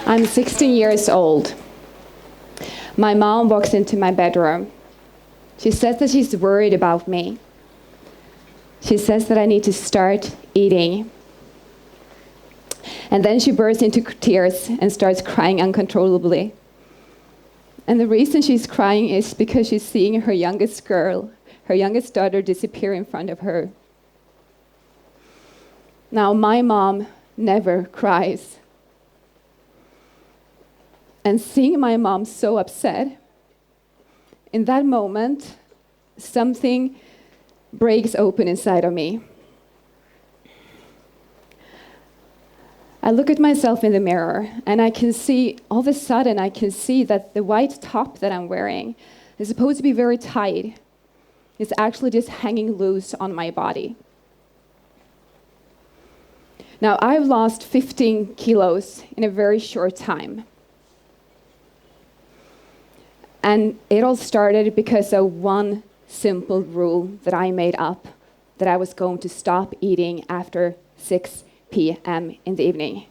I'm 16 years old. My mom walks into my bedroom. She says that she's worried about me. She says that I need to start eating. And then she bursts into tears and starts crying uncontrollably. And the reason she's crying is because she's seeing her youngest girl, her youngest daughter, disappear in front of her. Now, my mom never cries. And seeing my mom so upset, in that moment, something breaks open inside of me. I look at myself in the mirror, and I can see, all of a sudden, I can see that the white top that I'm wearing is supposed to be very tight. It's actually just hanging loose on my body. Now, I've lost 15 kilos in a very short time. And it all started because of one simple rule that I made up, that I was going to stop eating after 6 p.m. in the evening,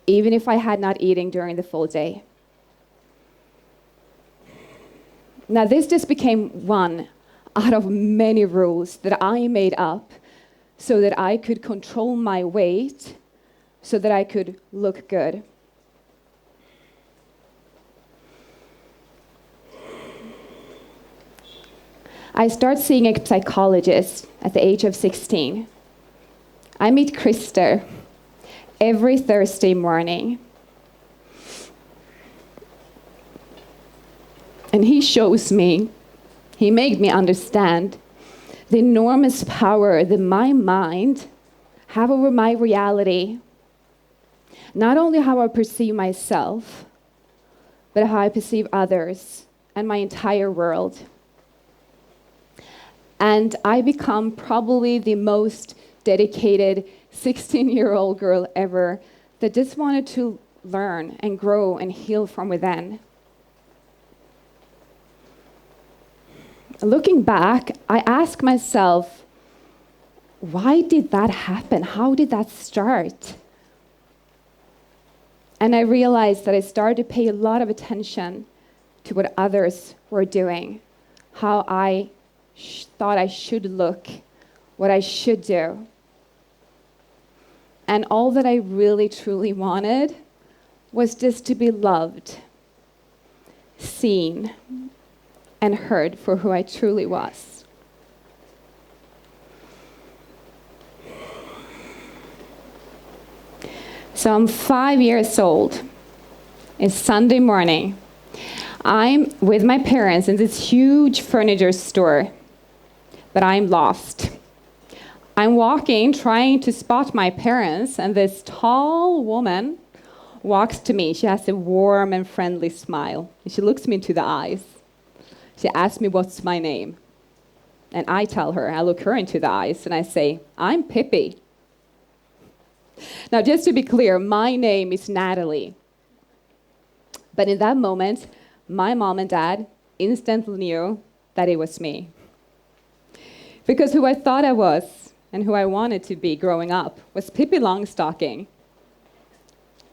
even if I had not eaten during the full day. Now, this just became one out of many rules that I made up so that I could control my weight, so that I could look good. I start seeing a psychologist at the age of 16. I meet Krister every Thursday morning. And he shows me, he made me understand the enormous power that my mind have over my reality. Not only how I perceive myself, but how I perceive others and my entire world. And I become probably the most dedicated 16-year-old girl ever that just wanted to learn and grow and heal from within. Looking back, I ask myself, why did that happen? How did that start? And I realized that I started to pay a lot of attention to what others were doing, how I thought I should look, what I should do. And all that I really, truly wanted was just to be loved, seen, and heard for who I truly was. So I'm 5 years old. It's Sunday morning. I'm with my parents in this huge furniture store, but I'm lost. I'm walking, trying to spot my parents, and this tall woman walks to me. She has a warm and friendly smile. And she looks me into the eyes. She asks me, what's my name? And I tell her, I look her into the eyes, and I say, I'm Pippi. Now, just to be clear, my name is Nathalie. But in that moment, my mom and dad instantly knew that it was me. Because who I thought I was and who I wanted to be growing up was Pippi Longstocking.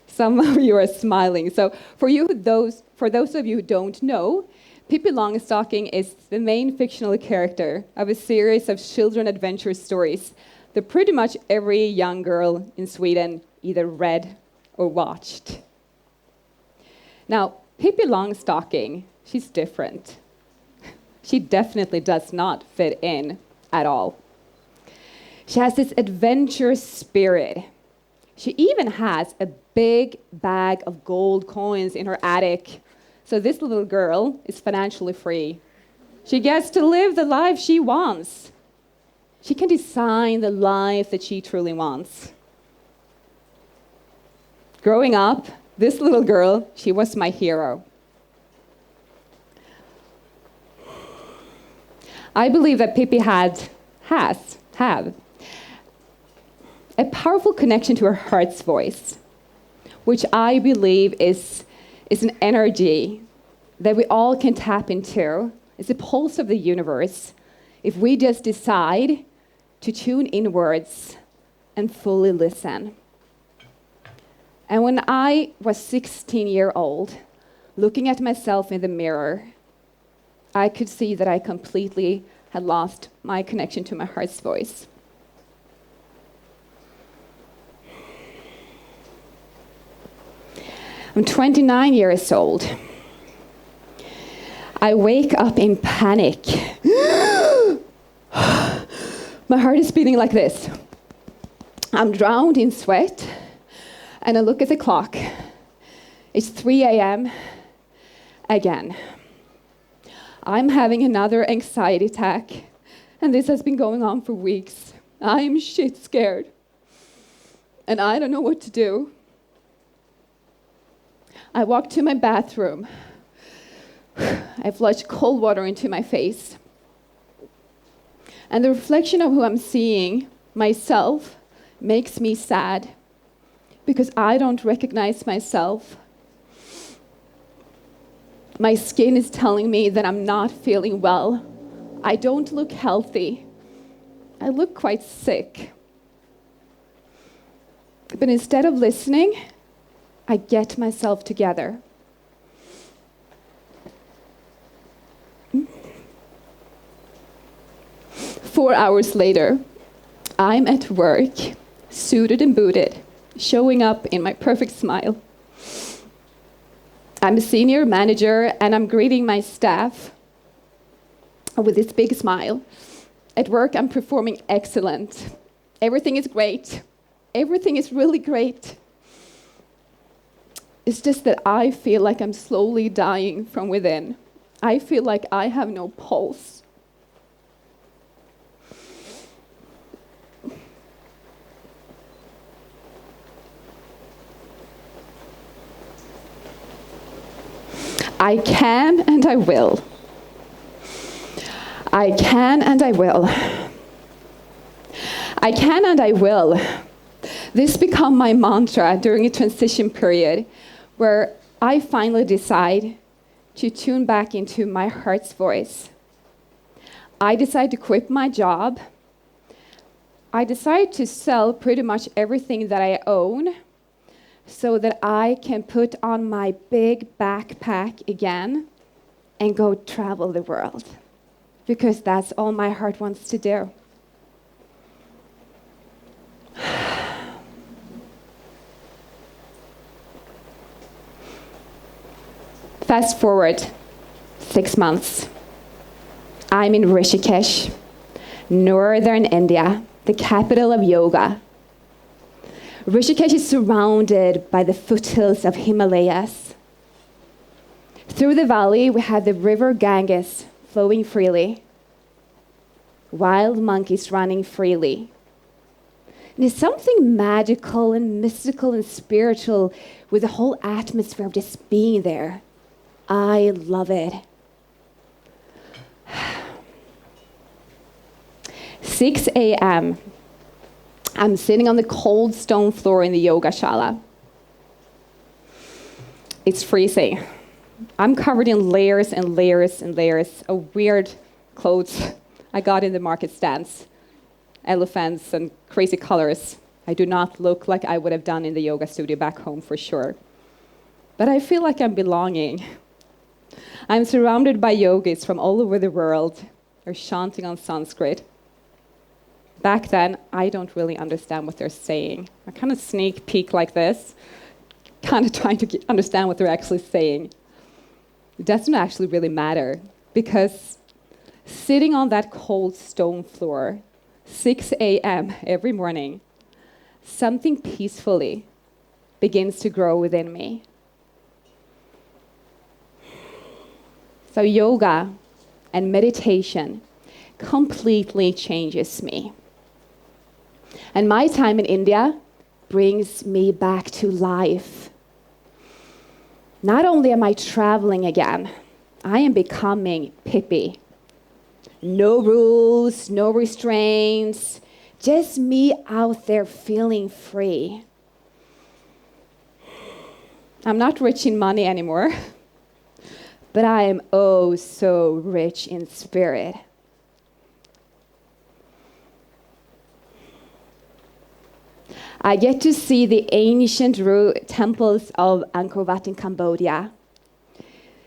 Some of you are smiling. So for those of you who don't know, Pippi Longstocking is the main fictional character of a series of children adventure stories that pretty much every young girl in Sweden either read or watched. Now, Pippi Longstocking, she's different. She definitely does not fit in at all. She has this adventurous spirit. She even has a big bag of gold coins in her attic. So this little girl is financially free. She gets to live the life she wants. She can design the life that she truly wants. Growing up, this little girl, she was my hero. I believe that Pippi have a powerful connection to her heart's voice, which I believe is an energy that we all can tap into. It's a pulse of the universe. If we just decide to tune inwards and fully listen. And when I was 16 years old, looking at myself in the mirror, I could see that I completely had lost my connection to my heart's voice. I'm 29 years old. I wake up in panic. My heart is beating like this. I'm drowned in sweat, and I look at the clock. It's 3 a.m. again. I'm having another anxiety attack, and this has been going on for weeks. I'm shit scared, and I don't know what to do. I walk to my bathroom. I flush cold water into my face. And the reflection of who I'm seeing, myself, makes me sad because I don't recognize myself. My skin is telling me that I'm not feeling well. I don't look healthy. I look quite sick. But instead of listening, I get myself together. 4 hours later, I'm at work, suited and booted, showing up in my perfect smile. I'm a senior manager, and I'm greeting my staff with this big smile. At work, I'm performing excellent. Everything is great. Everything is really great. It's just that I feel like I'm slowly dying from within. I feel like I have no pulse. I can and I will. I can and I will. I can and I will. This became my mantra during a transition period where I finally decide to tune back into my heart's voice. I decide to quit my job. I decide to sell pretty much everything that I own so that I can put on my big backpack again and go travel the world, because that's all my heart wants to do. Fast forward 6 months. I'm in Rishikesh, northern India, the capital of yoga. Rishikesh is surrounded by the foothills of Himalayas. Through the valley, we have the river Ganges flowing freely, wild monkeys running freely. And there's something magical and mystical and spiritual with the whole atmosphere of just being there. I love it. 6 a.m. I'm sitting on the cold stone floor in the yoga shala. It's freezing. I'm covered in layers and layers and layers of weird clothes I got in the market stands. Elephants and crazy colors. I do not look like I would have done in the yoga studio back home for sure. But I feel like I'm belonging. I'm surrounded by yogis from all over the world. They're chanting on Sanskrit. Back then, I don't really understand what they're saying. I kind of sneak peek like this, kind of trying to understand what they're actually saying. It doesn't actually really matter, because sitting on that cold stone floor, 6 a.m. every morning, something peacefully begins to grow within me. So yoga and meditation completely changes me. And my time in India brings me back to life. Not only am I traveling again, I am becoming Pippi. No rules, no restraints, just me out there feeling free. I'm not rich in money anymore, but I am oh so rich in spirit. I get to see the ancient temples of Angkor Wat in Cambodia.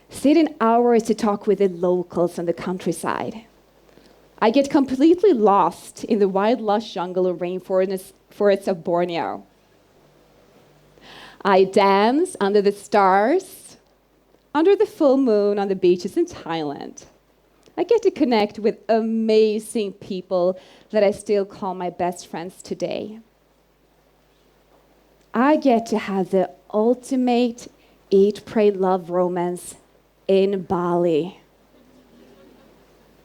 Sit in hours to talk with the locals on the countryside. I get completely lost in the wild, lush jungle or rainforests of Borneo. I dance under the stars, under the full moon on the beaches in Thailand. I get to connect with amazing people that I still call my best friends today. I get to have the ultimate eat, pray, love romance in Bali.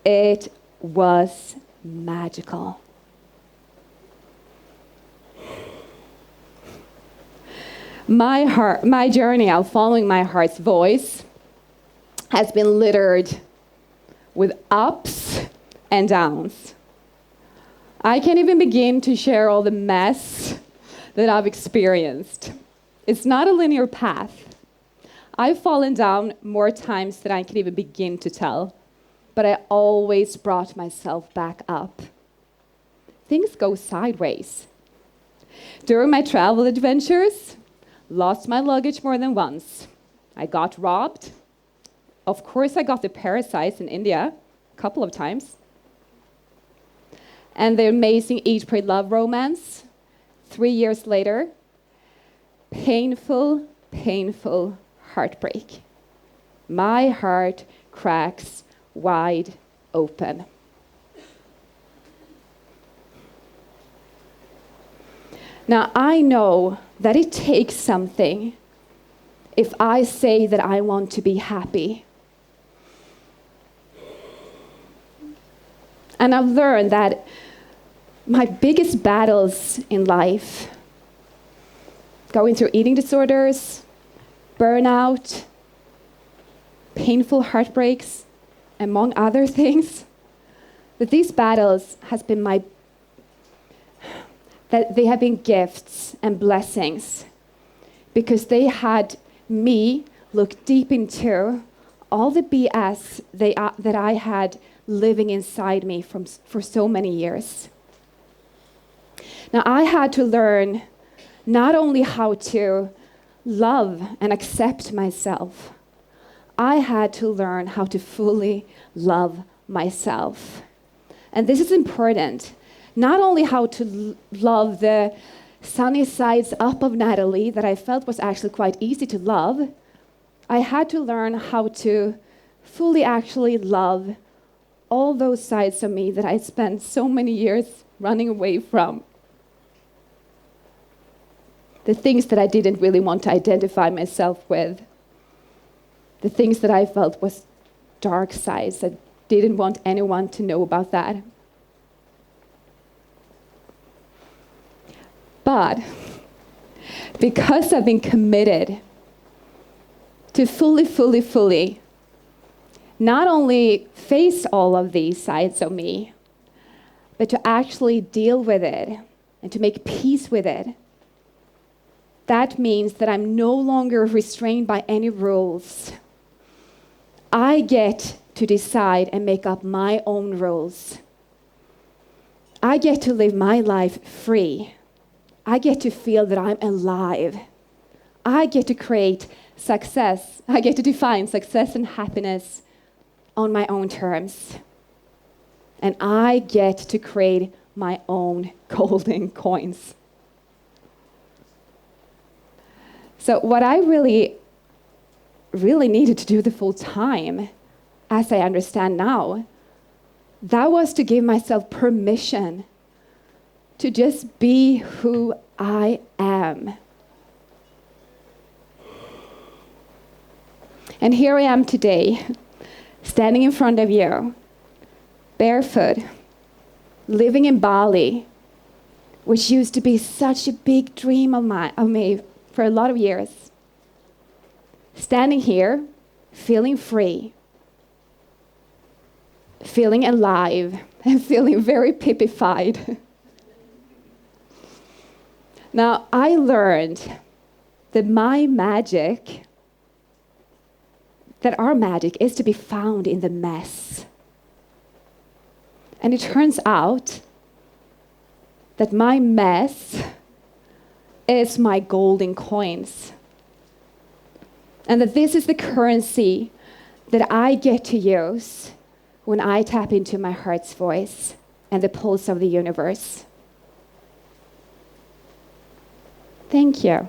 It was magical. My journey of following my heart's voice has been littered with ups and downs. I can't even begin to share all the mess that I've experienced. It's not a linear path. I've fallen down more times than I can even begin to tell, but I always brought myself back up. Things go sideways. During my travel adventures, lost my luggage more than once. I got robbed. Of course, I got the parasites in India a couple of times. And the amazing Eat, Pray, Love romance, 3 years later, painful, painful heartbreak. My heart cracks wide open. Now, I know that it takes something if I say that I want to be happy. And I've learned that my biggest battles in life, going through eating disorders, burnout, painful heartbreaks, among other things, that these battles that they have been gifts and blessings because they had me look deep into all the BS that I had living inside me for so many years. Now, I had to learn not only how to love and accept myself, I had to learn how to fully love myself. And this is important. Not only how to love the sunny sides up of Nathalie that I felt was actually quite easy to love, I had to learn how to fully actually love all those sides of me that I spent so many years running away from. The things that I didn't really want to identify myself with. The things that I felt was dark sides. I didn't want anyone to know about that. But because I've been committed to fully not only face all of these sides of me, but to actually deal with it and to make peace with it, that means that I'm no longer restrained by any rules. I get to decide and make up my own rules. I get to live my life free. I get to feel that I'm alive. I get to create success. I get to define success and happiness on my own terms. And I get to create my own golden coins. So what I really needed to do the full time, as I understand now, that was to give myself permission to just be who I am. And here I am today, standing in front of you, barefoot, living in Bali, which used to be such a big dream of me for a lot of years. Standing here, feeling free, feeling alive, and feeling very pippified. Now, I learned that our magic is to be found in the mess. And it turns out that my mess is my golden coins. And that this is the currency that I get to use when I tap into my heart's voice and the pulse of the universe. Thank you.